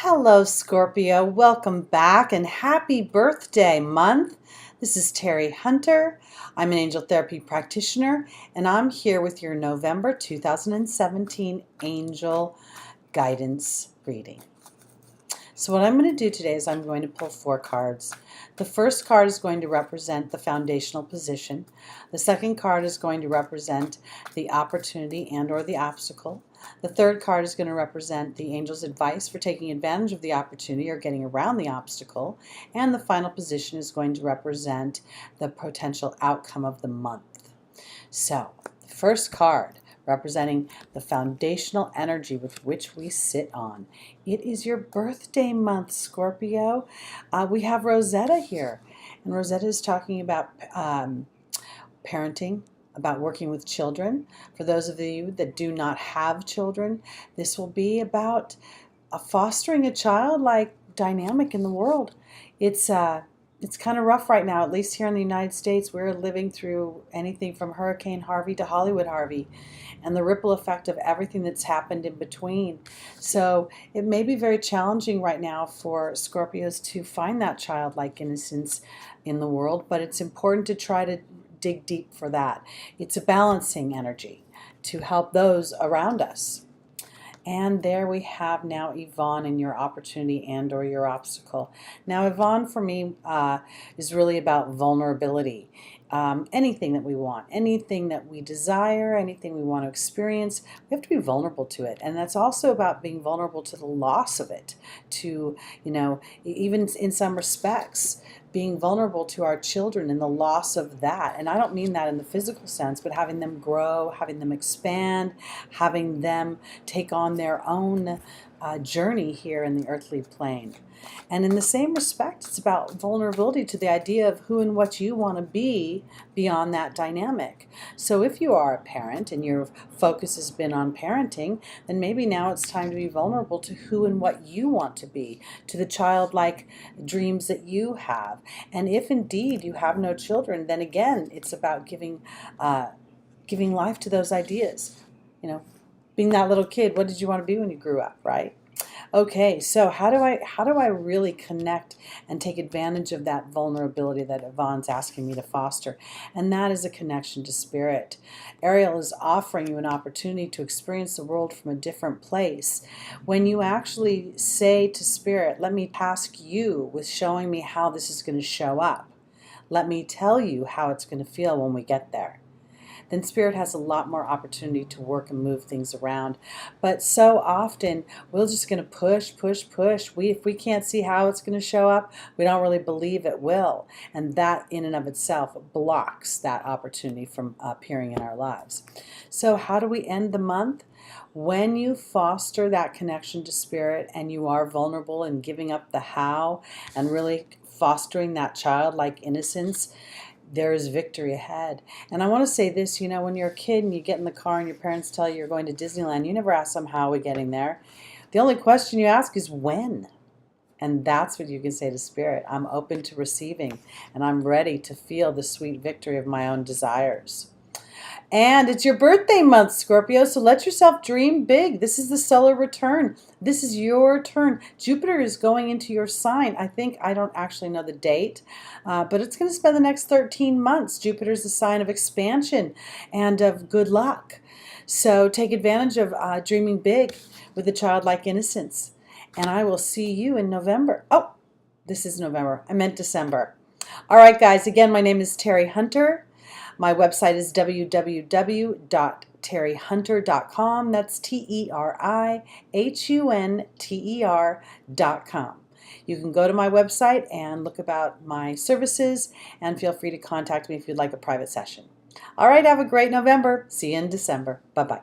Hello, Scorpio. Welcome back and happy birthday month. This is Teri Hunter. I'm an angel therapy practitioner, and I'm here with your November 2017 angel guidance reading. So what I'm going to do today is I'm going to pull 4 cards. The first card is going to represent the foundational position. The second card is going to represent the opportunity and or the obstacle. The third card is going to represent the angel's advice for taking advantage of the opportunity or getting around the obstacle. And the final position is going to represent the potential outcome of the month. So, the first card representing the foundational energy with which we sit on. It is your birthday month, Scorpio. We have Rosetta here, and Rosetta is talking about parenting, about working with children. For those of you that do not have children, this will be about fostering a childlike dynamic in the world. It's kind of rough right now, at least here in the United States. We're living through anything from Hurricane Harvey to Hollywood Harvey and the ripple effect of everything that's happened in between. So it may be very challenging right now for Scorpios to find that childlike innocence in the world, but it's important to try to dig deep for that. It's a balancing energy to help those around us. And there we have now Yvonne in your opportunity and or your obstacle. Now Yvonne for me is really about vulnerability. Anything that we want, anything that we desire, anything we want to experience, we have to be vulnerable to it. And that's also about being vulnerable to the loss of it, to, even in some respects, being vulnerable to our children and the loss of that. And I don't mean that in the physical sense, but having them grow, having them expand, having them take on their own journey here in the earthly plane. And in the same respect, it's about vulnerability to the idea of who and what you want to be beyond that dynamic. So if you are a parent and your focus has been on parenting, then maybe now it's time to be vulnerable to who and what you want to be, to the childlike dreams that you have. And if indeed you have no children, then again, it's about giving life to those ideas. Being that little kid, what did you want to be when you grew up, right? Okay, so how do I really connect and take advantage of that vulnerability that Yvonne's asking me to foster? And that is a connection to spirit. Ariel is offering you an opportunity to experience the world from a different place. When you actually say to spirit, let me task you with showing me how this is going to show up. Let me tell you how it's going to feel when we get there. Then spirit has a lot more opportunity to work and move things around. But so often we're just going to push. If we can't see how it's going to show up, we don't really believe it will. And that in and of itself blocks that opportunity from appearing in our lives. So how do we end the month? When you foster that connection to spirit and you are vulnerable and giving up the how and really fostering that childlike innocence, there is victory ahead. And I want to say this, when you're a kid and you get in the car and your parents tell you you're going to Disneyland, you never ask them how we're getting there. The only question you ask is when. And that's what you can say to spirit. I'm open to receiving, and I'm ready to feel the sweet victory of my own desires. And it's your birthday month, Scorpio, so let yourself dream big. This is the solar return. This is your turn. Jupiter is going into your sign. I don't actually know the date, but it's going to spend the next 13 months. Jupiter is a sign of expansion and of good luck. So take advantage of dreaming big with a childlike innocence. And I will see you in November. Oh, this is November. I meant December. All right, guys. Again, my name is Teri Hunter. My website is www.terihunter.com. That's TeriHunter.com. You can go to my website and look about my services, and feel free to contact me if you'd like a private session. All right, have a great November. See you in December. Bye-bye.